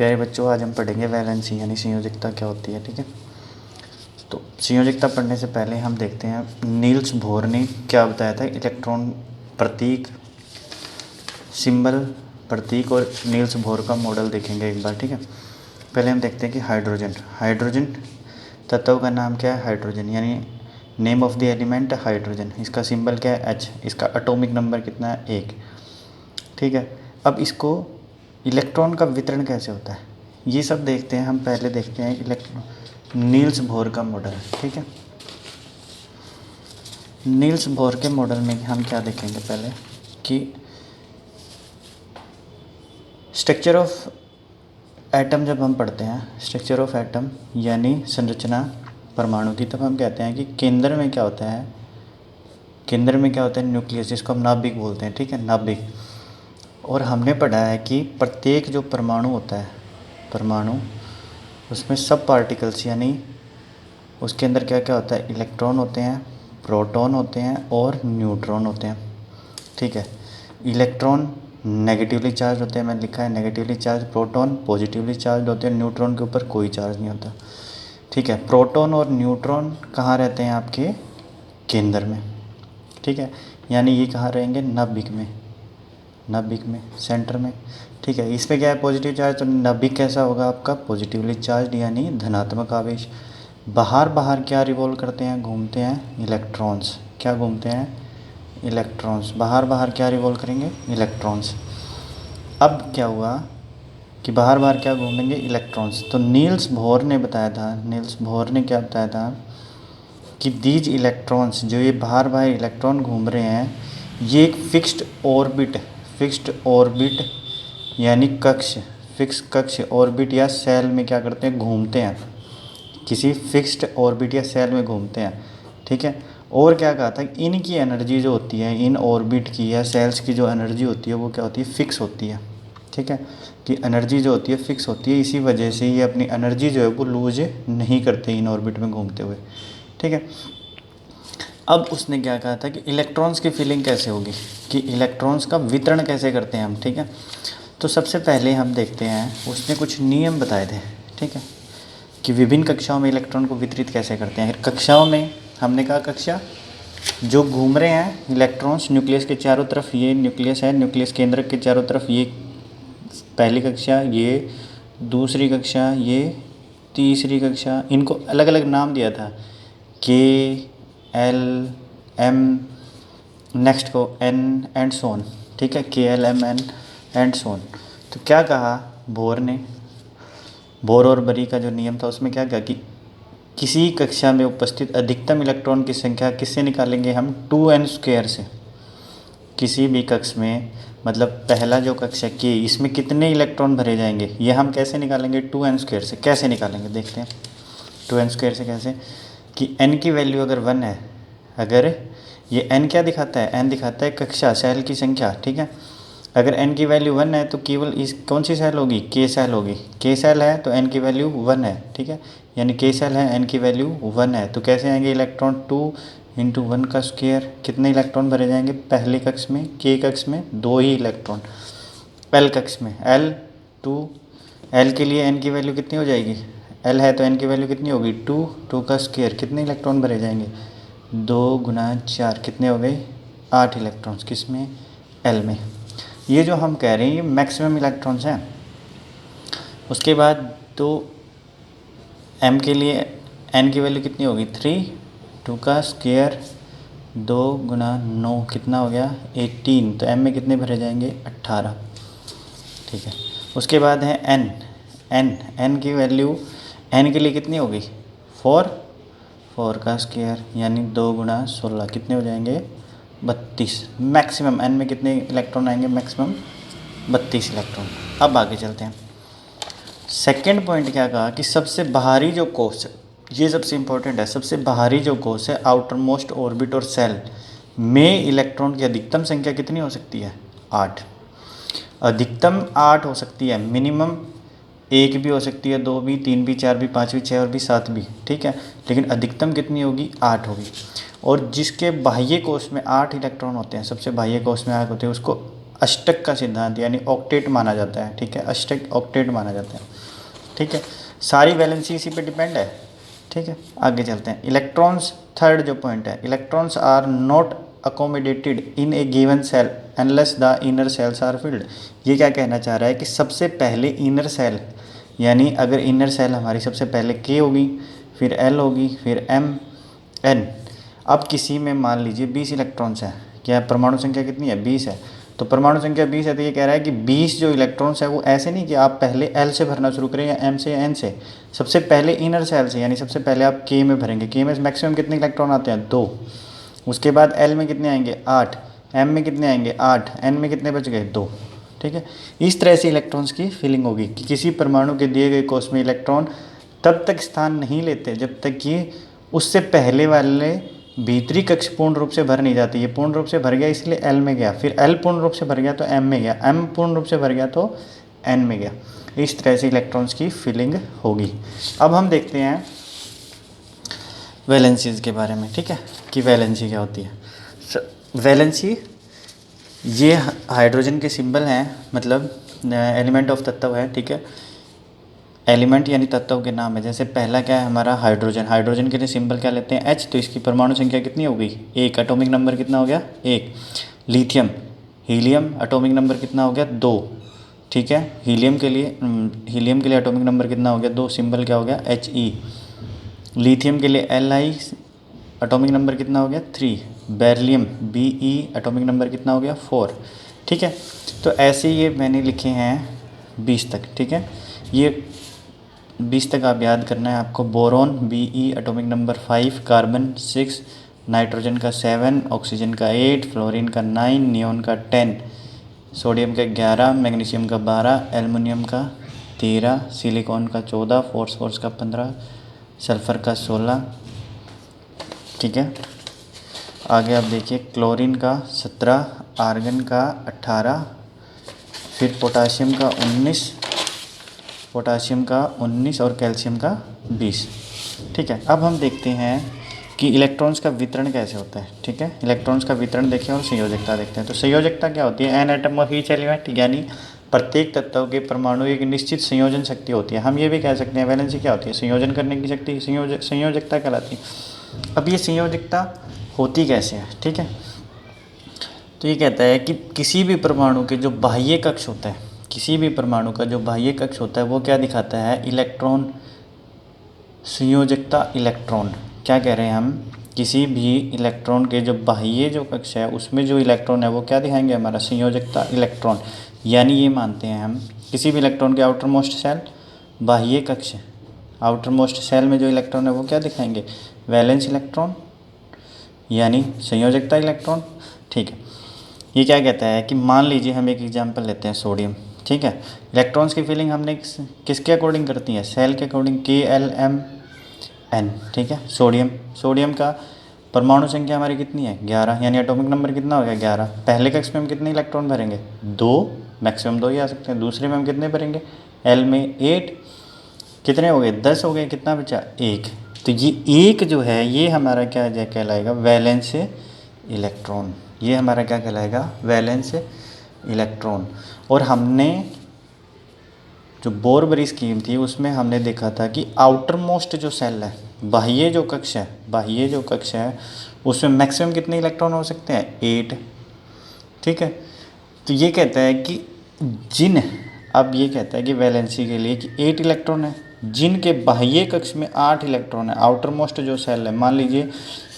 प्यारे बच्चों, आज हम पढ़ेंगे वैलेंसी यानी संयोजकता क्या होती है। ठीक है, तो संयोजकता पढ़ने से पहले हम देखते हैं नील्स बोहर ने क्या बताया था। इलेक्ट्रॉन प्रतीक, सिंबल, प्रतीक और नील्स बोहर का मॉडल देखेंगे एक बार। ठीक है, पहले हम देखते हैं कि हाइड्रोजन तत्व का नाम क्या है, हाइड्रोजन, यानी name of the element hydrogen. इसका सिंबल क्या है, H। इसका एटॉमिक नंबर कितना है, 1। ठीक है, अब इसको इलेक्ट्रॉन का वितरण कैसे होता है ये सब देखते हैं। हम पहले देखते हैं इलेक्ट्रॉन नील्स बोहर का मॉडल। ठीक है, नील्स बोहर के मॉडल में हम क्या देखेंगे पहले कि स्ट्रक्चर ऑफ एटम, जब हम पढ़ते हैं स्ट्रक्चर ऑफ एटम यानी संरचना परमाणु की, तब हम कहते हैं कि केंद्र में क्या होता है, न्यूक्लियस, जिसको हम नाभिक बोलते हैं। ठीक है, नाभिक। और हमने पढ़ा है कि प्रत्येक जो परमाणु होता है, उसमें सब पार्टिकल्स यानी उसके अंदर क्या क्या होता है, इलेक्ट्रॉन होते हैं, प्रोटॉन होते हैं और न्यूट्रॉन होते हैं। ठीक है, इलेक्ट्रॉन नेगेटिवली चार्ज होते हैं, मैंने लिखा है negatively charge, proton positively charge होते हैं, न्यूट्रॉन के ऊपर कोई चार्ज नहीं होता। ठीक है, प्रोटॉन और न्यूट्रॉन कहाँ रहते हैं, आपके केंद्र में। ठीक है, यानी ये कहाँ रहेंगे, नाभिक में, सेंटर में। ठीक है, इसमें क्या है, पॉजिटिव चार्ज, तो नाभिक कैसा होगा आपका, पॉजिटिवली चार्ज यानी धनात्मक आवेश। बाहर क्या रिवॉल्व करते हैं, घूमते हैं इलेक्ट्रॉन्स। क्या घूमते हैं, इलेक्ट्रॉन्स। बाहर क्या रिवॉल्व करेंगे, इलेक्ट्रॉन्स। अब क्या हुआ कि बाहर क्या घूमेंगे, इलेक्ट्रॉन्स। तो नील्स बोहर ने क्या बताया था कि दीज इलेक्ट्रॉन्स, जो ये बाहर इलेक्ट्रॉन घूम रहे हैं, ये एक फिक्स्ड ऑर्बिट यानी फिक्स कक्ष ऑर्बिट या सेल में क्या करते हैं, घूमते हैं, किसी फिक्स्ड ऑर्बिट या सेल में घूमते हैं। ठीक है, और क्या कहा था, इनकी एनर्जी जो होती है, इन ऑर्बिट की या सेल्स की जो एनर्जी होती है वो क्या होती है, फिक्स होती है। ठीक है, कि एनर्जी जो होती है फिक्स होती है, इसी वजह से ये अपनी एनर्जी जो है वो लूज नहीं करते इन ऑर्बिट में घूमते हुए। ठीक है, अब उसने क्या कहा था कि इलेक्ट्रॉन्स की फीलिंग कैसे होगी, कि इलेक्ट्रॉन्स का वितरण कैसे करते हैं हम। ठीक है, तो सबसे पहले हम देखते हैं उसने कुछ नियम बताए थे। ठीक है, कि विभिन्न कक्षाओं में इलेक्ट्रॉन को वितरित कैसे करते हैं। कक्षाओं में हमने कहा, कक्षा जो घूम रहे हैं इलेक्ट्रॉन्स न्यूक्लियस के चारों तरफ, ये न्यूक्लियस है, न्यूक्लियस केंद्र के चारों तरफ, ये पहली कक्षा, ये दूसरी कक्षा, ये तीसरी कक्षा। इनको अलग अलग नाम दिया था, KLM, नेक्स्ट को N एंड सोन। ठीक है, KLMN एंड सोन। तो क्या कहा बोर और बरी का जो नियम था उसमें क्या कहा कि किसी कक्षा में उपस्थित अधिकतम इलेक्ट्रॉन की संख्या किससे निकालेंगे हम, 2n² से। किसी भी कक्ष में, मतलब पहला जो कक्ष है K, इसमें कितने इलेक्ट्रॉन भरे जाएंगे ये हम कैसे निकालेंगे, 2n² से। कैसे निकालेंगे देखते हैं, 2n² से कैसे, कि n की वैल्यू अगर 1 है, अगर ये n क्या दिखाता है, n दिखाता है कक्षा, सेल की संख्या। ठीक है, अगर n की वैल्यू 1 है तो केवल इस कौन सी सेल होगी, K सेल होगी। K सेल है तो n की वैल्यू 1 है। ठीक है, यानी K सेल है, n की वैल्यू 1 है, तो कैसे आएंगे इलेक्ट्रॉन, 2 × 1 का स्क्वायर। कितने इलेक्ट्रॉन भरे जाएंगे पहले कक्ष में, K कक्ष में 2 ही इलेक्ट्रॉन। L कक्ष में L के लिए n की वैल्यू कितनी हो जाएगी, L है तो n की वैल्यू कितनी होगी, 2 का स्क्वायर। कितने इलेक्ट्रॉन भरे जाएंगे, 2 × 4, कितने हो गए, 8 इलेक्ट्रॉन्स। किस में, L में। ये जो हम कह रहे हैं ये मैक्सिमम इलेक्ट्रॉन्स हैं। उसके बाद तो M के लिए n की वैल्यू कितनी होगी, 3, 2 का स्क्वायर, 2 × 9 कितना हो गया, 18। तो M में कितने भरे जाएंगे, 18। ठीक है, उसके बाद है n की वैल्यू n के लिए कितनी होगी, 4 का स्क्वायर, यानी 2 × 16 कितने हो जाएंगे, 32। मैक्सिमम n में कितने इलेक्ट्रॉन आएंगे, मैक्सिमम 32 इलेक्ट्रॉन। अब आगे चलते हैं। सेकेंड पॉइंट क्या कहा कि सबसे बाहरी जो कोष है, ये सबसे इम्पोर्टेंट है, सबसे बाहरी जो कोष है, आउटर मोस्ट ऑर्बिट और सेल में इलेक्ट्रॉन की अधिकतम संख्या कितनी हो सकती है, 8। अधिकतम 8 हो सकती है, मिनिमम 1 भी हो सकती है, 2 भी, 3 भी, 4 भी, 5 भी, 6 और भी 7 भी। ठीक है, लेकिन अधिकतम कितनी होगी, 8 होगी। और जिसके बाह्य कोष में 8 इलेक्ट्रॉन होते हैं, सबसे बाह्य कोष में 8 होते हैं, उसको अष्टक का सिद्धांत यानी ऑक्टेट माना जाता है, ठीक है, अष्टक ऑक्टेट माना जाता है, ठीक है। सारी वैलेंसी इसी पे डिपेंड है, ठीक है। आगे चलते हैं। इलेक्ट्रॉन्स, थर्ड जो पॉइंट है, electrons are not accommodated in a given shell unless the inner shells are filled. ये क्या कहना चाह रहा है कि सबसे पहले इनर सेल, यानी अगर इनर सेल हमारी सबसे पहले K होगी, फिर L होगी, फिर M N। अब किसी में मान लीजिए 20 इलेक्ट्रॉन्स हैं, क्या परमाणु संख्या कितनी है, 20 है। तो परमाणु संख्या 20 है, तो ये कह रहा है कि 20 जो इलेक्ट्रॉन्स है वो ऐसे नहीं कि आप पहले L से भरना शुरू करें या M से या N से, सबसे पहले इनर सेल से, यानी सबसे पहले आप K में भरेंगे। K में मैक्सिमम कितने इलेक्ट्रॉन आते हैं, 2। उसके बाद L में कितने आएंगे, 8। M में कितने आएंगे, 8। N में कितने बच गए, 2, ठीक है। इस तरह से इलेक्ट्रॉन्स की फिलिंग होगी कि किसी परमाणु के दिए गए कोष में इलेक्ट्रॉन तब तक स्थान नहीं लेते जब तक कि उससे पहले वाले भीतरी कक्ष पूर्ण रूप से भर नहीं जाती। ये पूर्ण रूप से भर गया इसलिए L में गया, फिर L पूर्ण रूप से भर गया तो M में गया, M पूर्ण रूप से भर गया तो N में गया। इस तरह से इलेक्ट्रॉन्स की फिलिंग होगी। अब हम देखते हैं वैलेंसीज के बारे में, ठीक है, कि वैलेंसी क्या होती है। वैलेंसी ये हाइड्रोजन के सिंबल हैं, मतलब एलिमेंट ऑफ तत्व है, ठीक है। एलिमेंट यानी तत्व के नाम है। जैसे पहला क्या है हमारा हाइड्रोजन, हाइड्रोजन के लिए सिंबल क्या लेते हैं, H। तो इसकी परमाणु संख्या कितनी हो गई, 1। एटॉमिक नंबर कितना हो गया, 1। लिथियम, हीलियम, एटॉमिक नंबर कितना हो गया, 2, ठीक है। हीलियम के लिए एटॉमिक नंबर कितना हो गया, 2, सिंबल क्या हो गया, He। लिथियम के लिए Li, एटॉमिक नंबर कितना हो गया, 3। बेरिलियम Be, एटॉमिक नंबर कितना हो गया, 4, ठीक है। तो ऐसे ये मैंने लिखे हैं 20 तक, ठीक है। ये 20 तक आप याद करना है आपको। Boron Be, atomic number 5, carbon 6, nitrogen का 7, ऑक्सीजन का 8, फ्लोरीन का 9, नियोन का 10, सोडियम का 11, मैग्नीशियम का 12, एल्युमिनियम का 13, सिलिकॉन का 14, फॉस्फोरस का 15, सल्फ़र का 16, ठीक है। आगे आप देखिए क्लोरीन का 17, आर्गन का 18, फिर पोटाशियम का 19 और कैल्शियम का 20, ठीक है। अब हम देखते हैं कि इलेक्ट्रॉन्स का वितरण कैसे होता है, ठीक है। इलेक्ट्रॉन्स का वितरण देखें और संयोजकता देखते हैं। तो संयोजकता क्या होती है, an atom of each element, यानी प्रत्येक तत्व के परमाणु एक निश्चित संयोजन शक्ति होती है। हम ये भी कह सकते हैं वैलेंसी क्या होती है, संयोजन करने की शक्ति संयोजकता कहलाती है। अब ये संयोजकता होती कैसे है, ठीक है। तो ये कहता है कि किसी भी परमाणु के जो बाह्य कक्ष होता है, किसी भी परमाणु का जो बाह्य कक्ष होता है वो क्या दिखाता है, इलेक्ट्रॉन संयोजकता। इलेक्ट्रॉन क्या कह रहे हैं हम, किसी भी इलेक्ट्रॉन के जो बाह्य जो कक्ष है उसमें जो इलेक्ट्रॉन है वो क्या दिखाएंगे, हमारा संयोजकता इलेक्ट्रॉन। यानी ये मानते हैं हम किसी भी इलेक्ट्रॉन के आउटर मोस्ट सेल बाह्य कक्ष, आउटर मोस्ट सेल में जो इलेक्ट्रॉन है वो क्या दिखाएंगे, वैलेंस इलेक्ट्रॉन यानी संयोजकता इलेक्ट्रॉन, ठीक है। ये क्या कहता है कि मान लीजिए हम एक एग्जांपल लेते हैं सोडियम, ठीक है। इलेक्ट्रॉन्स की फिलिंग हमने किसके अकॉर्डिंग करती है, सेल के अकॉर्डिंग, KLMN, ठीक है। सोडियम का परमाणु संख्या हमारी कितनी है, 11, यानी एटॉमिक नंबर कितना हो गया, 11। पहले कक्ष में हम कितने इलेक्ट्रॉन भरेंगे, 2, मैक्सिमम 2 ही आ सकते हैं। दूसरे में हम कितने भरेंगे, L में 8, कितने हो गए, 10 हो गए, कितना बचा, 1। तो ये 1 जो है ये हमारा क्या कहलाएगा, वैलेंस इलेक्ट्रॉन। ये हमारा क्या कहलाएगा, वैलेंस इलेक्ट्रॉन। और हमने जो बोरबरी स्कीम थी उसमें हमने देखा था कि आउटर मोस्ट जो सेल है, बाह्य जो कक्ष है उसमें मैक्सिमम कितने इलेक्ट्रॉन हो सकते हैं, 8, ठीक है। तो ये कहता है कि अब ये कहता है कि वैलेंसी के लिए कि 8 इलेक्ट्रॉन है, जिनके बाह्य कक्ष में 8 इलेक्ट्रॉन है। आउटर मोस्ट जो सेल है, मान लीजिए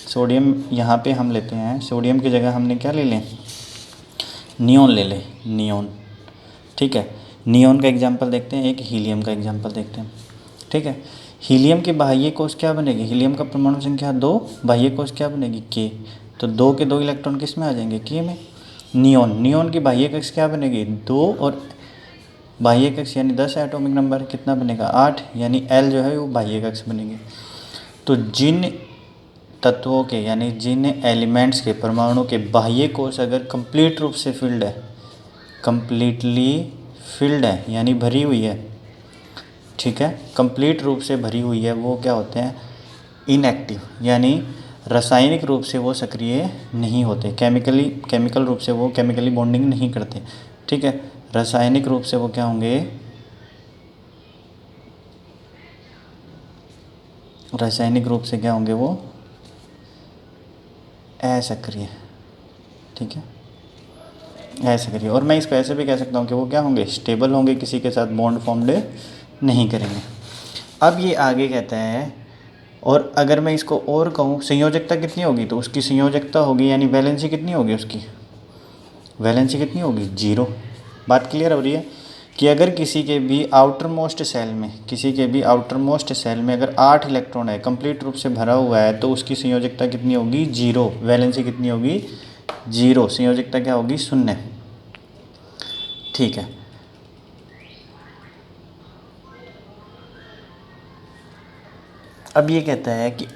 सोडियम यहाँ पे हम लेते हैं, सोडियम की जगह हमने क्या ले लें, नियोन ले लें, नियोन, ठीक है। नियोन का एग्जांपल देखते हैं, एक हीलियम का एग्जांपल देखते हैं, ठीक है। हीलियम के बाह्य कोश क्या बनेगी, हीलियम का परमाणु संख्या 2, बाह्य कोश क्या बनेगी, K। तो 2 के 2 इलेक्ट्रॉन किस में आ जाएंगे, K में। नियोन की बाह्य कक्ष क्या बनेगी, 2, और बाह्य कक्ष यानी 10 एटॉमिक नंबर, कितना बनेगा, 8, यानी L जो है वो बाह्य कक्ष बनेगी। तो जिन तत्वों के यानी जिन एलिमेंट्स के परमाणु के बाह्य कोश अगर कंप्लीट रूप से फिल्ड है, कंप्लीटली फिल्ड है यानी भरी हुई है, ठीक है, कंप्लीट रूप से भरी हुई है, वो क्या होते हैं, इनएक्टिव। यानी रासायनिक रूप से वो सक्रिय नहीं होते, केमिकल रूप से वो केमिकली बॉन्डिंग नहीं करते। ठीक है, रासायनिक रूप से वो क्या होंगे, रासायनिक रूप से क्या होंगे, वो असक्रिय। ठीक है, असक्रिय। और मैं इसको ऐसे भी कह सकता हूँ कि वो क्या होंगे, स्टेबल होंगे, किसी के साथ बॉन्ड फॉर्म्ड नहीं करेंगे। अब ये आगे कहता है, और अगर मैं इसको और कहूँ संयोजकता कितनी होगी, तो उसकी संयोजकता होगी यानी वैलेंसी कितनी होगी, उसकी वैलेंसी कितनी होगी, 0। बात क्लियर हो रही है कि अगर किसी के भी आउटर मोस्ट सेल में, किसी के भी आउटर मोस्ट सेल में अगर 8 इलेक्ट्रॉन है, कंप्लीट रूप से भरा हुआ है, तो उसकी संयोजकता कितनी होगी, 0। वैलेंसी कितनी होगी, 0। संयोजकता क्या होगी, 0। ठीक है, अब ये कहता है कि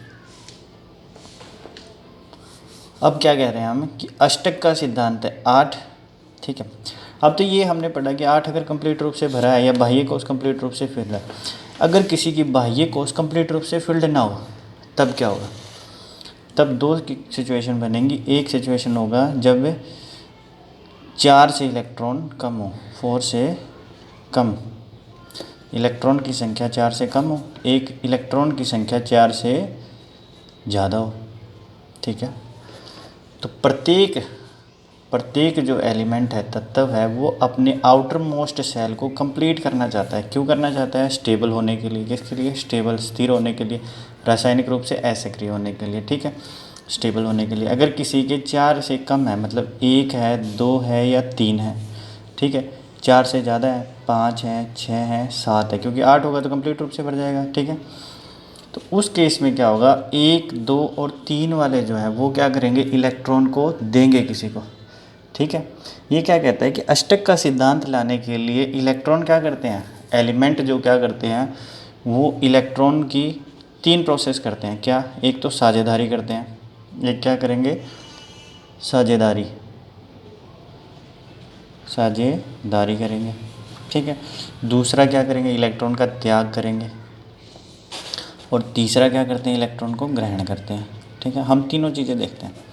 अब क्या कह रहे हैं हम कि अष्टक का सिद्धांत है 8। ठीक है, अब तो ये हमने पढ़ा कि 8 अगर कंप्लीट रूप से भरा है या बाह्य कोश कंप्लीट रूप से फिल्ड है, अगर किसी की बाह्य कोश कंप्लीट रूप से फिल्ड ना हो तब क्या होगा, तब दो सिचुएशन बनेंगी। एक सिचुएशन होगा जब 4 से इलेक्ट्रॉन कम हो, 4 से कम, इलेक्ट्रॉन की संख्या 4 से कम हो, एक इलेक्ट्रॉन की संख्या 4 से ज़्यादा हो। ठीक है, तो प्रत्येक जो एलिमेंट है, तत्व है, वो अपने आउटर मोस्ट सेल को कंप्लीट करना चाहता है। क्यों करना चाहता है, स्टेबल होने के लिए। किसके लिए, स्टेबल, स्थिर होने के लिए, रासायनिक रूप से असक्रिय होने के लिए। ठीक है, स्टेबल होने के लिए। अगर किसी के 4 से कम है, मतलब 1 है, 2 है या 3 है, ठीक है, 4 से ज़्यादा है, 5 है, 6 है, 7 है, क्योंकि 8 होगा तो कंप्लीट रूप से भर जाएगा। ठीक है, तो उस केस में क्या होगा, 1, 2 और 3 वाले जो है वो क्या करेंगे, इलेक्ट्रॉन को देंगे किसी को। ठीक है, ये क्या कहता है कि अष्टक का सिद्धांत लाने के लिए इलेक्ट्रॉन क्या करते हैं, एलिमेंट जो क्या करते हैं, वो इलेक्ट्रॉन की 3 प्रोसेस करते हैं। क्या, एक तो साझेदारी करते हैं, एक क्या करेंगे, साझेदारी, साझेदारी करेंगे। ठीक है, दूसरा क्या करेंगे, इलेक्ट्रॉन का त्याग करेंगे, और तीसरा क्या करते हैं, इलेक्ट्रॉन को ग्रहण करते हैं। ठीक है, हम तीनों चीज़ें देखते हैं।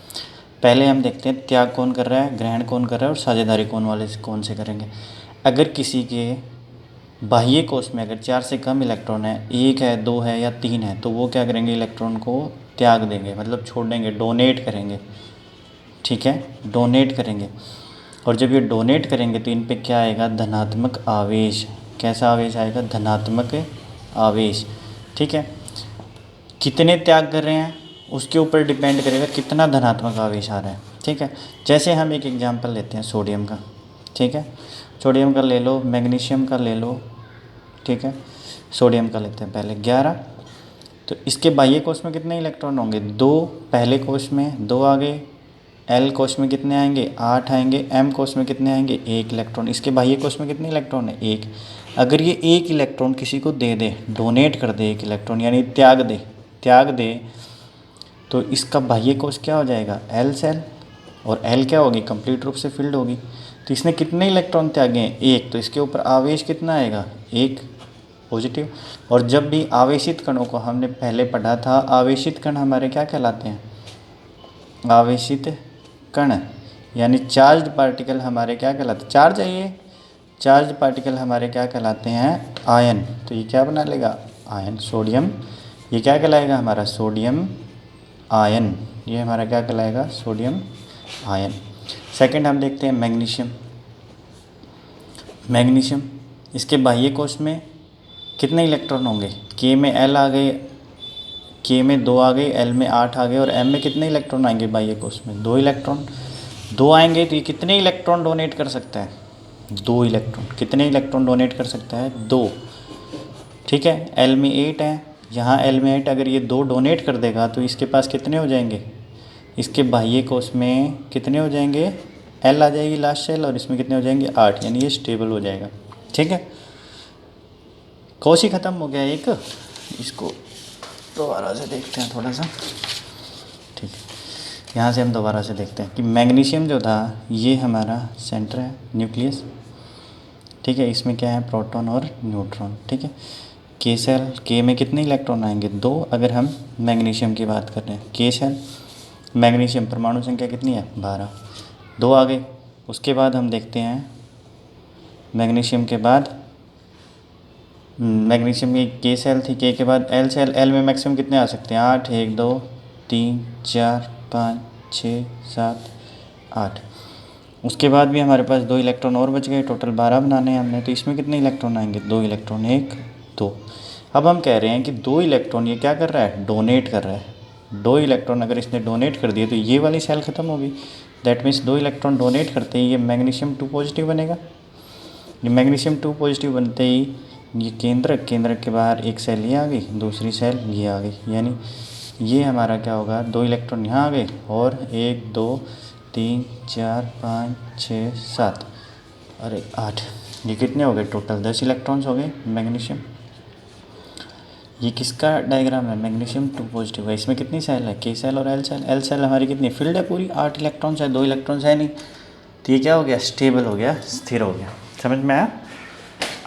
पहले हम देखते हैं त्याग कौन कर रहा है, ग्रहण कौन कर रहा है, और साझेदारी कौन से करेंगे। अगर किसी के बाह्य कोश में अगर 4 से कम इलेक्ट्रॉन है, 1 है, 2 है या 3 है, तो वो क्या करेंगे, इलेक्ट्रॉन को त्याग देंगे, मतलब छोड़ देंगे, डोनेट करेंगे। ठीक है, डोनेट करेंगे। और जब ये डोनेट करेंगे तो इन पे क्या आएगा, धनात्मक आवेश। कैसा आवेश आएगा, धनात्मक आवेश। ठीक है, कितने त्याग कर रहे हैं उसके ऊपर डिपेंड करेगा कितना धनात्मक आवेश आ रहा है। ठीक है, जैसे हम एक एग्जांपल लेते हैं सोडियम का। ठीक है, सोडियम का ले लो, मैग्नीशियम का ले लो। ठीक है, सोडियम का लेते हैं पहले 11। तो इसके बाह्य कोश में कितने इलेक्ट्रॉन होंगे, 2। पहले कोश में 2 आ गए, एल कोश में कितने आएंगे, 8 आएंगे, एम कोश में कितने आएंगे, 1 इलेक्ट्रॉन। इसके बाह्य कोश में कितने इलेक्ट्रॉन है, 1। अगर ये 1 इलेक्ट्रॉन किसी को दे दे, डोनेट कर दे 1 इलेक्ट्रॉन, यानी त्याग दे, तो इसका बाह्य कोश क्या हो जाएगा, एल सेल। और एल क्या होगी, कंप्लीट रूप से फिल्ड होगी। तो इसने कितने इलेक्ट्रॉन त्यागे हैं, 1। तो इसके ऊपर आवेश कितना आएगा, 1 पॉजिटिव। और जब भी आवेशित कणों को हमने पहले पढ़ा था, आवेशित कण हमारे क्या कहलाते हैं, आवेशित कण यानी चार्ज्ड पार्टिकल हमारे क्या कहलाते हैं, चार्ज है ये, चार्ज पार्टिकल हमारे क्या कहलाते हैं, आयन। तो ये क्या बना लेगा, आयन, सोडियम। ये क्या कहलाएगा हमारा, सोडियम आयन। ये हमारा क्या कहलाएगा, सोडियम आयन। सेकंड हम देखते हैं मैग्नीशियम। मैग्नीशियम, इसके बाह्य कोश में कितने इलेक्ट्रॉन होंगे, के में एल आ गए, के में 2 आ गए, एल में 8 आ गए, और एम में कितने इलेक्ट्रॉन आएंगे बाह्य कोश में, 2 इलेक्ट्रॉन। 2 आएंगे तो ये कितने इलेक्ट्रॉन डोनेट कर सकता है, 2 इलेक्ट्रॉन। कितने इलेक्ट्रॉन डोनेट कर सकता है, 2। ठीक है, एल में 8 है, यहाँ एल में 8, अगर ये 2 डोनेट कर देगा तो इसके पास कितने हो जाएंगे, इसके बाह्य कोश में कितने हो जाएंगे, एल आ जाएगी लास्ट सेल, और इसमें कितने हो जाएंगे, 8, यानी ये स्टेबल हो जाएगा। ठीक है, कोश ही ख़त्म हो गया एक। इसको दोबारा से देखते हैं थोड़ा सा। ठीक है, यहाँ से हम दोबारा से देखते हैं कि मैग्नीशियम जो था ये हमारा सेंटर है, न्यूक्लियस। ठीक है, इसमें क्या है, प्रोटॉन और न्यूट्रॉन। ठीक है, के सेल, के में कितने इलेक्ट्रॉन आएंगे? 2। अगर हम मैग्नीशियम की बात कर रहे हैं, के सेल मैग्नीशियम परमाणु संख्या कितनी है? 12, 2 आ गए। उसके बाद हम देखते हैं मैग्नीशियम के बाद, मैग्नीशियम की के सेल थी, के बाद एल सेल, एल में मैक्सिमम कितने आ सकते हैं? 8, 1 2 3 4 5 6 7 8। उसके बाद भी हमारे पास 2 इलेक्ट्रॉन और बच गए, टोटल 12 बनाने हैं हमने। तो इसमें कितने इलेक्ट्रॉन आएंगे? 2 इलेक्ट्रॉन, 1 2। अब हम कह रहे हैं कि 2 इलेक्ट्रॉन ये क्या कर रहा है? डोनेट कर रहा है। 2 इलेक्ट्रॉन अगर इसने डोनेट कर दिए तो ये वाली सेल ख़त्म होगी। दैट मीन्स 2 इलेक्ट्रॉन डोनेट करते ही ये मैग्नीशियम 2 पॉजिटिव बनेगा। ये मैग्नीशियम 2 पॉजिटिव बनते ही ये केंद्रक के बाहर एक सेल ये आ गई, दूसरी सेल ये आ गई, यानी ये हमारा क्या होगा? 2 इलेक्ट्रॉन यहाँ आ गए और 1 2 3 4 5 6 7 और 8, ये कितने हो गए? टोटल 10 इलेक्ट्रॉन्स हो गए मैग्नीशियम। ये किसका डायग्राम है? मैग्नीशियम 2 पॉजिटिव है। इसमें कितनी सेल है? के सेल और एल सेल। एल सेल हमारी कितनी फील्ड है? पूरी 8 इलेक्ट्रॉन्स है, 2 इलेक्ट्रॉन्स है नहीं। तो ये क्या हो गया? स्टेबल हो गया, स्थिर हो गया। समझ में आया?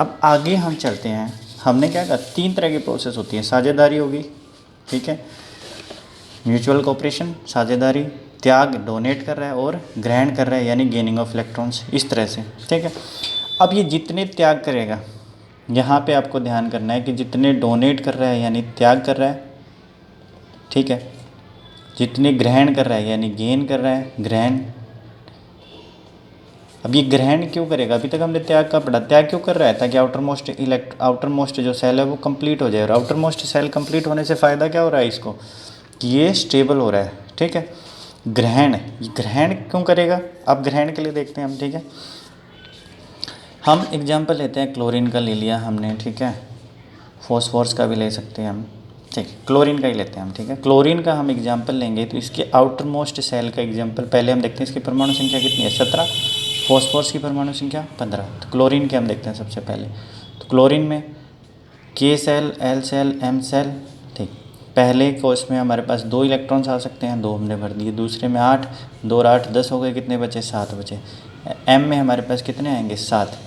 अब आगे हम चलते हैं। हमने क्या कहा? 3 तरह की प्रोसेस होती है। साझेदारी होगी, ठीक है, म्यूचुअल कोऑपरेशन, साझेदारी, त्याग डोनेट कर रहा है और ग्रहण कर रहा है यानी गेनिंग ऑफ इलेक्ट्रॉन्स, इस तरह से, ठीक है। अब ये जितने त्याग करेगा, यहाँ पे आपको ध्यान करना है कि जितने डोनेट कर रहा है यानी त्याग कर रहा है, ठीक है, जितने ग्रहण कर रहा है यानी गेन कर रहा है, ग्रहण। अब ये ग्रहण क्यों करेगा? अभी तक हमने त्याग का पढ़ा। त्याग क्यों कर रहा है? ताकि आउटर मोस्ट जो सेल है वो कंप्लीट हो जाए। और आउटर मोस्ट सेल कंप्लीट होने से फ़ायदा क्या हो रहा है इसको? कि ये स्टेबल हो रहा है, ठीक है। ग्रहण, ये ग्रहण क्यों करेगा? अब ग्रहण के लिए देखते हैं हम, ठीक है। हम एग्जाम्पल लेते हैं, क्लोरीन का ले लिया हमने, ठीक है, फॉस्फोरस का भी ले सकते हैं हम, ठीक है, क्लोरीन का ही लेते हैं हम, ठीक है। क्लोरीन का हम एग्जाम्पल लेंगे तो इसके आउटर मोस्ट सेल का एग्जाम्पल पहले हम देखते हैं। इसकी परमाणु संख्या कितनी है? 17। फॉस्फोरस की परमाणु संख्या 15। तो क्लोरीन के हम देखते हैं सबसे पहले। तो क्लोरीन में K shell, L shell, M shell, ठीक। पहले कोर्स में हमारे पास 2 इलेक्ट्रॉन्स आ सकते हैं, 2 हमने भर दिए। दूसरे में 8, 2 और 8 10 हो गए, कितने बचे? 7 बचे। एम में हमारे पास कितने आएंगे? 7।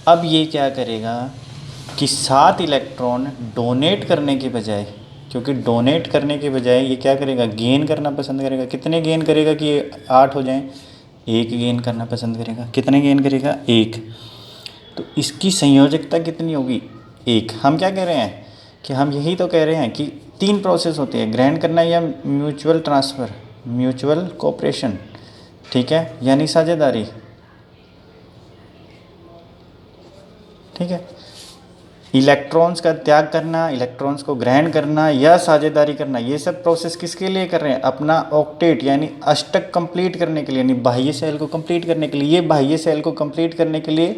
अब ये क्या करेगा कि 7 इलेक्ट्रॉन डोनेट करने के बजाय, क्योंकि डोनेट करने के बजाय ये क्या करेगा? गेन करना पसंद करेगा। कितने गेन करेगा कि ये 8 हो जाएं? 1 गेन करना पसंद करेगा। कितने गेन करेगा? 1। तो इसकी संयोजकता कितनी होगी? 1। हम क्या कह रहे हैं कि हम यही तो कह रहे हैं कि 3 प्रोसेस होती है, ग्रहण करना या म्यूचुअल ट्रांसफ़र, म्यूचुअल कोऑपरेशन, ठीक है, यानी साझेदारी, ठीक है। इलेक्ट्रॉन्स का त्याग करना, इलेक्ट्रॉन्स को ग्रहण करना या साझेदारी करना, ये सब प्रोसेस किसके लिए कर रहे हैं? अपना ऑक्टेट यानी अष्टक कंप्लीट करने के लिए, यानी बाह्य सेल को कंप्लीट करने के लिए। ये बाह्य सेल को कंप्लीट करने के लिए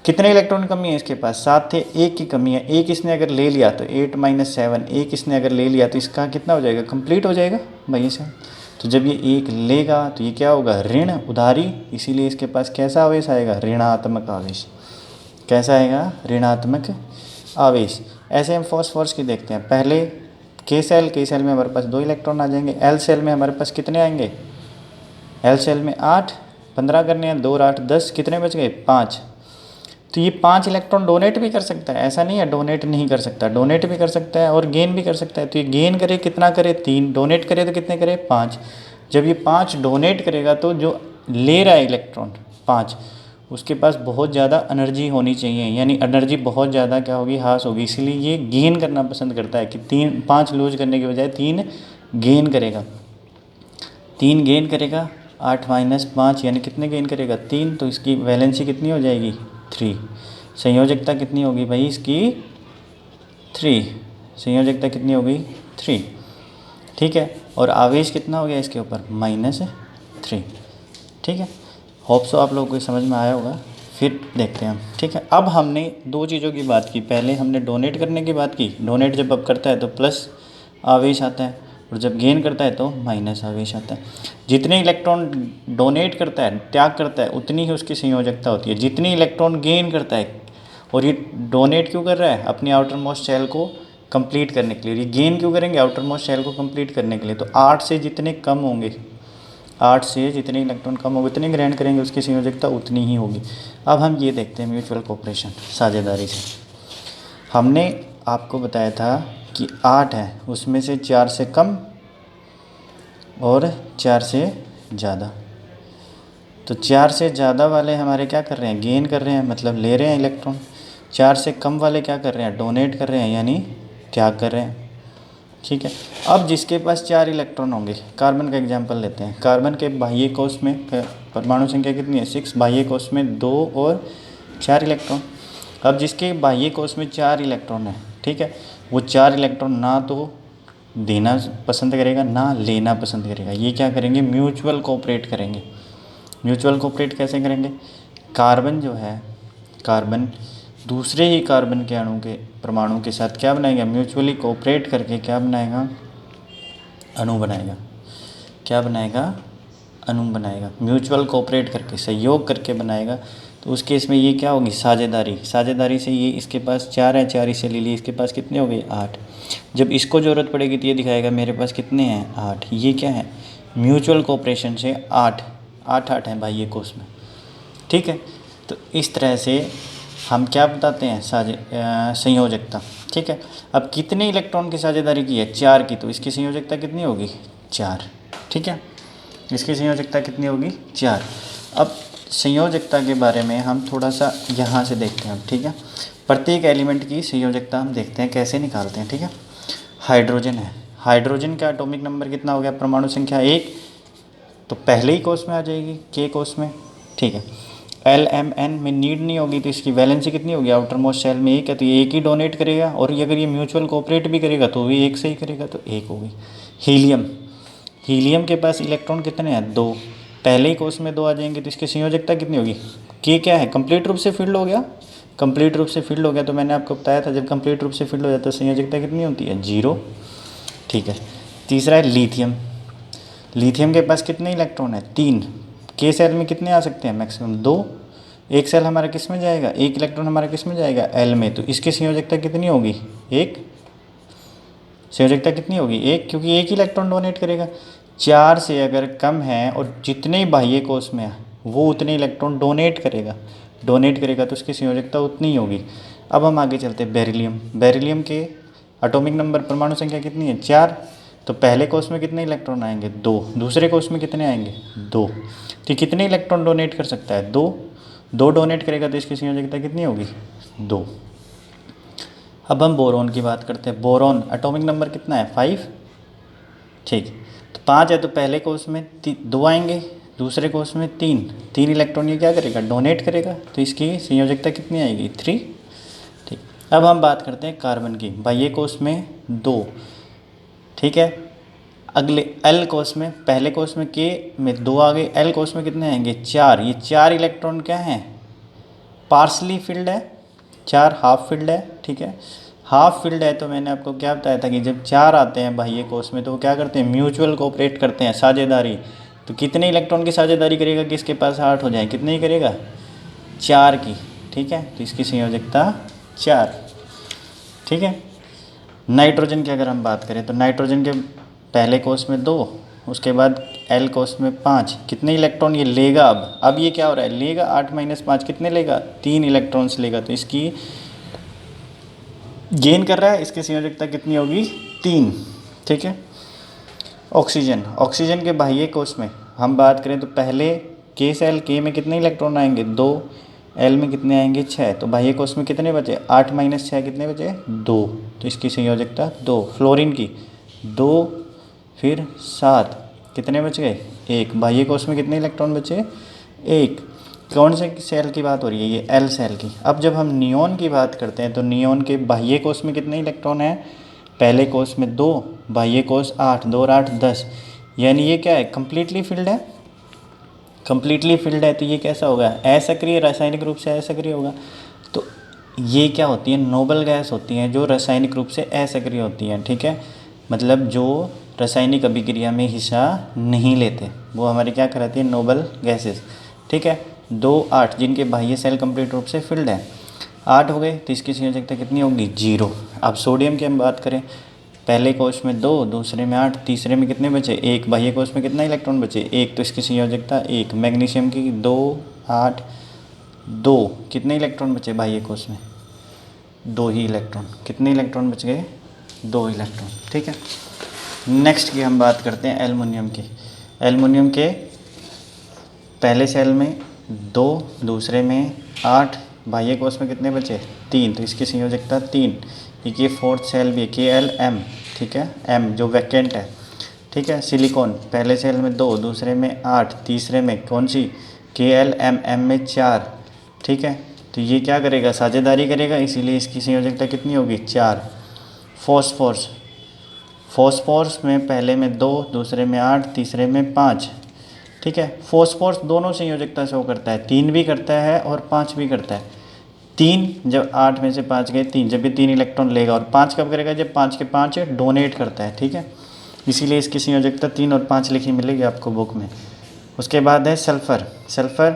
कितने इलेक्ट्रॉन कमी है इसके पास? 7 थे, 1 की कमी है। 1 इसने अगर ले लिया तो 8 - 7, 1 इसने अगर ले लिया तो इसका कितना हो जाएगा? कंप्लीट हो जाएगा बाह्य सेल। तो जब ये 1 लेगा तो ये क्या होगा? ऋण, उधारी, इसीलिए इसके पास कैसा आवेश आएगा? ऋणात्मक आवेश। कैसा आएगा? ऋणात्मक आवेश। ऐसे हम फॉस्फोरस की देखते हैं। पहले के सेल में हमारे पास 2 इलेक्ट्रॉन आ जाएंगे। एल सेल में हमारे पास कितने आएंगे? एल सेल में 8, 15 करने हैं, 2 और 8 10, कितने बच गए? 5। तो ये 5 इलेक्ट्रॉन डोनेट भी कर सकता है, ऐसा नहीं है डोनेट नहीं कर सकता, डोनेट भी कर सकता है और गेन भी कर सकता है। तो ये गेन करे कितना करे? 3। डोनेट करे तो कितने करे? 5। जब ये 5 डोनेट करेगा तो जो ले रहा है इलेक्ट्रॉन 5, उसके पास बहुत ज़्यादा एनर्जी होनी चाहिए, यानी एनर्जी बहुत ज़्यादा क्या होगी? हास होगी। इसीलिए ये गेन करना पसंद करता है कि 5 लूज करने के बजाय 3 गेन करेगा। 3 गेन करेगा, 8 - 5 यानी कितने गेन करेगा? 3। तो इसकी वैलेंसी कितनी हो जाएगी? 3। संयोजकता कितनी होगी भाई इसकी? 3। संयोजकता कितनी होगी? 3, ठीक है। और आवेश कितना हो गया इसके ऊपर? -3, ठीक है। होप सो आप लोगों को समझ में आया होगा। फिर देखते हैं हम, ठीक है। अब हमने 2 चीज़ों की बात की। पहले हमने डोनेट करने की बात की। डोनेट जब अब करता है तो प्लस आवेश आता है और जब गेन करता है तो माइनस आवेश आता है। जितने इलेक्ट्रॉन डोनेट करता है, त्याग करता है, उतनी ही उसकी संयोजकता होती है। जितनी इलेक्ट्रॉन गेन करता है, और ये डोनेट क्यों कर रहा है? अपनी आउटर मोस्ट सेल को कंप्लीट करने के लिए। ये गेन क्यों करेंगे? आउटर मोस्ट सेल को कंप्लीट करने के लिए। तो 8 से जितने कम होंगे, 8 से जितने इलेक्ट्रॉन कम होंगे उतने ग्रहण करेंगे, उसकी संयोजकता उतनी ही होगी। अब हम ये देखते हैं म्यूचुअल कोऑपरेशन, साझेदारी से। हमने आपको बताया था कि 8 है, उसमें से 4 से कम और 4 से ज़्यादा। तो 4 से ज़्यादा वाले हमारे क्या कर रहे हैं, गेन कर रहे हैं, मतलब ले रहे हैं इलेक्ट्रॉन। 4 से कम वाले क्या कर रहे हैं, डोनेट कर रहे हैं, यानी त्याग कर रहे हैं। ठीक है। अब जिसके पास 4 इलेक्ट्रॉन होंगे, कार्बन का एग्जांपल लेते हैं। कार्बन के बाह्य कोश में परमाणु संख्या कितनी है, 6, बाह्य कोश में 2 और 4 इलेक्ट्रॉन। अब जिसके बाह्य कोश में 4 इलेक्ट्रॉन है, ठीक है, वो 4 इलेक्ट्रॉन ना तो देना पसंद करेगा ना लेना पसंद करेगा। ये क्या करेंगे, म्यूचुअल कोऑपरेट करेंगे। म्यूचुअल कोऑपरेट कैसे करेंगे, कार्बन जो है, कार्बन दूसरे ही कार्बन के अणु के परमाणु के साथ क्या बनाएगा, म्यूचुअली कोऑपरेट करके क्या बनाएगा, अणु बनाएगा। क्या बनाएगा, अणु बनाएगा। म्यूचुअल कोऑपरेट करके, सहयोग करके बनाएगा। तो उस केस में ये क्या होगी, साझेदारी। साझेदारी से ये इसके पास 4 है, 4 इसे ले लिए, इसके पास कितने हो गए, 8। जब इसको ज़रूरत पड़ेगी तो ये दिखाएगा मेरे पास कितने हैं, 8। ये क्या है, म्यूचुअल कोऑपरेशन से 8 8 हैं बाह्य कोश में। ठीक है। तो इस तरह से हम क्या बताते हैं, संयोजकता। ठीक है। अब कितने इलेक्ट्रॉन की साझेदारी की है, 4 की, तो इसकी संयोजकता कितनी होगी, 4। ठीक है, इसकी संयोजकता कितनी होगी, 4। अब संयोजकता के बारे में हम थोड़ा सा यहाँ से देखते हैं। ठीक है, प्रत्येक एलिमेंट की संयोजकता हम देखते हैं कैसे निकालते हैं। ठीक है, हाइड्रोजन है, हाइड्रोजन का एटॉमिक नंबर कितना हो गया, परमाणु संख्या 1, तो पहले ही कोष में आ जाएगी, के कोष में। ठीक है, LMN में नीड नहीं होगी, तो इसकी वैलेंसी कितनी होगी, आउटर मोस्ट शेल में 1 है, तो ये 1 ही डोनेट करेगा। और ये अगर ये म्यूचुअल कोऑपरेट भी करेगा तो भी 1 से ही करेगा, तो 1 होगी। हीलियम, हीलियम के पास इलेक्ट्रॉन कितने हैं, 2, पहले ही कोष में 2 आ जाएंगे, तो इसकी संयोजकता कितनी होगी, के क्या है, कंप्लीट रूप से फिल्ड हो गया। कंप्लीट रूप से फिल्ड हो गया तो मैंने आपको बताया था, जब कंप्लीट रूप से फिल्ड हो जाता है संयोजकता कितनी होती है, 0। ठीक है, तीसरा है लिथियम। लिथियम के पास कितने इलेक्ट्रॉन है, 3। के सेल में कितने आ सकते हैं, मैक्सिमम 2। एक सेल हमारा किस में जाएगा, एक इलेक्ट्रॉन हमारा किस में जाएगा, एल में, तो इसकी संयोजकता कितनी होगी, 1। संयोजकता कितनी होगी, 1, क्योंकि 1 इलेक्ट्रॉन डोनेट करेगा। 4 से अगर कम है और जितने ही बाह्य कोश में है वो उतने इलेक्ट्रॉन डोनेट करेगा, तो उसकी संयोजकता उतनी ही होगी। अब हम आगे चलते हैं, बेरिलियम। बेरिलियम के एटॉमिक नंबर, परमाणु संख्या कितनी है, 4, तो पहले कोष में कितने इलेक्ट्रॉन आएंगे, 2, दूसरे कोष में कितने आएंगे, 2, तो कितने इलेक्ट्रॉन डोनेट कर सकता है, 2 डोनेट करेगा, तो इसकी संयोजकता कितनी होगी, 2। अब हम बोरॉन की बात करते हैं। बोरॉन एटॉमिक नंबर कितना है, 5। ठीक, तो 5 है, तो पहले कोष में 2 आएंगे, दूसरे कोष में 3 इलेक्ट्रॉन ये क्या करेगा, डोनेट करेगा, तो इसकी संयोजकता कितनी आएगी, 3। ठीक, अब हम बात करते हैं कार्बन की। बाह्य कोष में 2, ठीक है, अगले एल कोष में, पहले कोष में के में 2 आ गए, एल कोष में कितने आएंगे, 4। ये 4 इलेक्ट्रॉन क्या हैं, पार्सली फिल्ड है, 4 हाफ फिल्ड है। ठीक है, हाफ फील्ड है, तो मैंने आपको क्या बताया था कि जब 4 आते हैं बाह्य कोष में तो वो क्या करते हैं, म्यूचुअल कोऑपरेट करते हैं, साझेदारी। तो कितने इलेक्ट्रॉन की साझेदारी करेगा कि इसके पास 8 हो जाए, कितने ही करेगा, 4 की। ठीक है, तो इसकी संयोजकता 4। ठीक है, नाइट्रोजन की अगर हम बात करें तो नाइट्रोजन के पहले कोष में 2, उसके बाद एल कोष में 5, कितने इलेक्ट्रॉन ये लेगा, अब ये क्या हो रहा है, लेगा 8 - 5 कितने लेगा, 3 इलेक्ट्रॉन्स लेगा, तो इसकी गेन कर रहा है, इसकी संयोजकता कितनी होगी, 3। ठीक है, ऑक्सीजन। ऑक्सीजन के बाह्य कोष में हम बात करें तो पहले के सेल, के में कितने इलेक्ट्रॉन आएंगे, 2, एल में कितने आएंगे, 6, तो बाह्य कोष में कितने बचे, 8 - 6 कितने बचे, 2, तो इसकी संयोजकता 2। फ्लोरीन की 2 फिर 7 कितने बच गए, 1, बाह्य कोष में कितने इलेक्ट्रॉन बचे, 1। कौन से सेल की बात हो रही है, ये एल सेल की। अब जब हम नियोन की बात करते हैं तो नियोन के बाह्य कोष में कितने इलेक्ट्रॉन हैं, पहले कोष में 2, बाह्य कोष 8, 2 और 8 10, यानी ये क्या है, कम्प्लीटली फिल्ड है। कम्प्लीटली फिल्ड है तो ये कैसा होगा, असक्रिय, रासायनिक रूप से असक्रिय होगा। तो ये क्या होती है, नोबल गैस होती हैं जो रासायनिक रूप से असक्रिय होती हैं। ठीक है, मतलब जो रासायनिक अभिक्रिया में हिस्सा नहीं लेते, वो हमारी क्या कहलाती है, नोबल गैसेस। ठीक है, 2, 8 जिनके बाह्य सेल कंप्लीट रूप से फिल्ड है, 8 हो गए, तो इसकी संयोजकता कितनी होगी, 0। अब सोडियम की हम बात करें, पहले कोष में 2, दूसरे में 8, तीसरे में कितने बचे, 1, बाह्य कोष में कितना इलेक्ट्रॉन बचे, 1, तो इसकी संयोजकता 1। मैग्नीशियम की 2, 8, 2 कितने इलेक्ट्रॉन बचे बाह्य कोष में, 2 ही इलेक्ट्रॉन। कितने इलेक्ट्रॉन बच गए? 2 इलेक्ट्रॉन। ठीक है, नेक्स्ट की हम बात करते हैं एल्युमिनियम की। एल्युमिनियम के पहले सेल में 2, दूसरे में 8, बाह्य कोश में कितने बचे? 3, तो इसकी संयोजकता 3। ये फोर्थ सेल भी KLM, ठीक है, M जो वैकेंट है। ठीक है, सिलिकॉन पहले सेल में 2, दूसरे में 8, तीसरे में कौन सी? KLM, M में 4। ठीक है, तो ये क्या करेगा? साझेदारी करेगा, इसीलिए इसकी संयोजकता कितनी होगी? 4। फॉस्फोरस, फॉस्फोरस में पहले में 2, दूसरे में 8, तीसरे में 5। ठीक है, फॉस्फोरस दोनों संयोजकता शो करता है, 3 भी करता है और 5 भी करता है। 3 जब 8 में से 5 गए 3, जब भी 3 इलेक्ट्रॉन लेगा, और 5 कब करेगा? जब 5 के 5 डोनेट करता है। ठीक है, इसीलिए इसकी संयोजकता 3 और 5 लिखी मिलेगी आपको बुक में। उसके बाद है सल्फ़र। सल्फ़र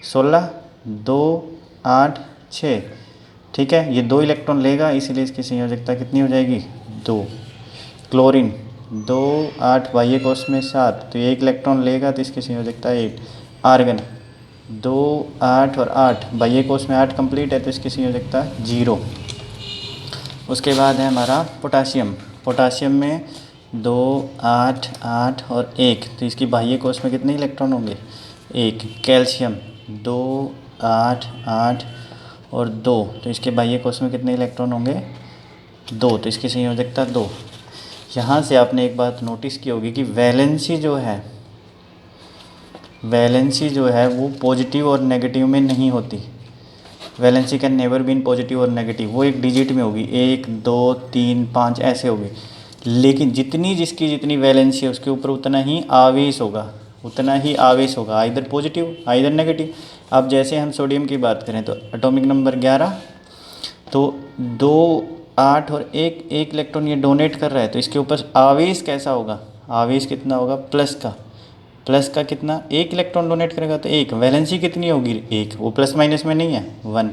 16, 2, 8, 6। ठीक है, ये 2 इलेक्ट्रॉन लेगा, इसीलिए इसकी संयोजकता कितनी हो जाएगी? 2। क्लोरीन 2, 8, बाह्य कोश में 7, तो ये 1 इलेक्ट्रॉन लेगा, तो इसकी संयोजकता 8। आर्गन 2, 8 और 8, बाह्य कोश में 8 कंप्लीट है, तो इसकी संयोजकता 0। उसके बाद है हमारा पोटाशियम। पोटाशियम में 2, 8, 8 और 1, तो इसकी बाह्य कोश में कितने इलेक्ट्रॉन होंगे? 1। कैल्शियम 2, 8, 8 और 2, तो इसके बाह्य कोश में कितने इलेक्ट्रॉन होंगे? 2, तो इसकी संयोजकता 2। यहाँ से आपने एक बात नोटिस की होगी कि वैलेंसी जो है वो पॉजिटिव और नेगेटिव में नहीं होती। Valency can never been positive और नेगेटिव, वो एक डिजिट में होगी, 1, 2, 3, 5 ऐसे होगी। लेकिन जिसकी जितनी वैलेंसी है उसके ऊपर उतना ही आवेश होगा, आइदर पॉजिटिव आइदर नेगेटिव। अब जैसे हम सोडियम की बात करें तो एटॉमिक नंबर 11, तो 2, 8 और 1 इलेक्ट्रॉन ये डोनेट कर रहा है, तो इसके ऊपर आवेश कैसा होगा? आवेश कितना होगा? प्लस का कितना? 1 इलेक्ट्रॉन डोनेट करेगा तो 1। वैलेंसी कितनी होगी? 1, वो प्लस माइनस में नहीं है, 1।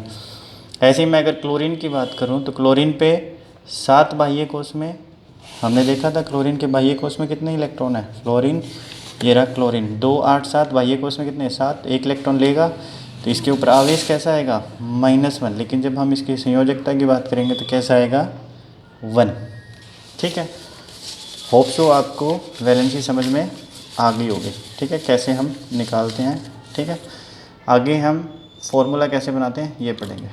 ऐसे ही मैं अगर क्लोरीन की बात करूं तो क्लोरीन पे 7 बाह्य कोश में, हमने देखा था क्लोरीन के बाह्य कोश में कितने इलेक्ट्रॉन है? क्लोरीन, ये रहा क्लोरीन, 2, 8, 7, बाह्य कोश में कितने? 7। 1 इलेक्ट्रॉन लेगा, तो इसके ऊपर आवेश कैसा आएगा? -1। लेकिन जब हम इसकी संयोजकता की बात करेंगे तो कैसा आएगा? 1। ठीक है, होप सो आपको वैलेंसी समझ में आ गई होगी। ठीक है, कैसे हम निकालते हैं। ठीक है, आगे हम फॉर्मूला कैसे बनाते हैं ये पढ़ेंगे।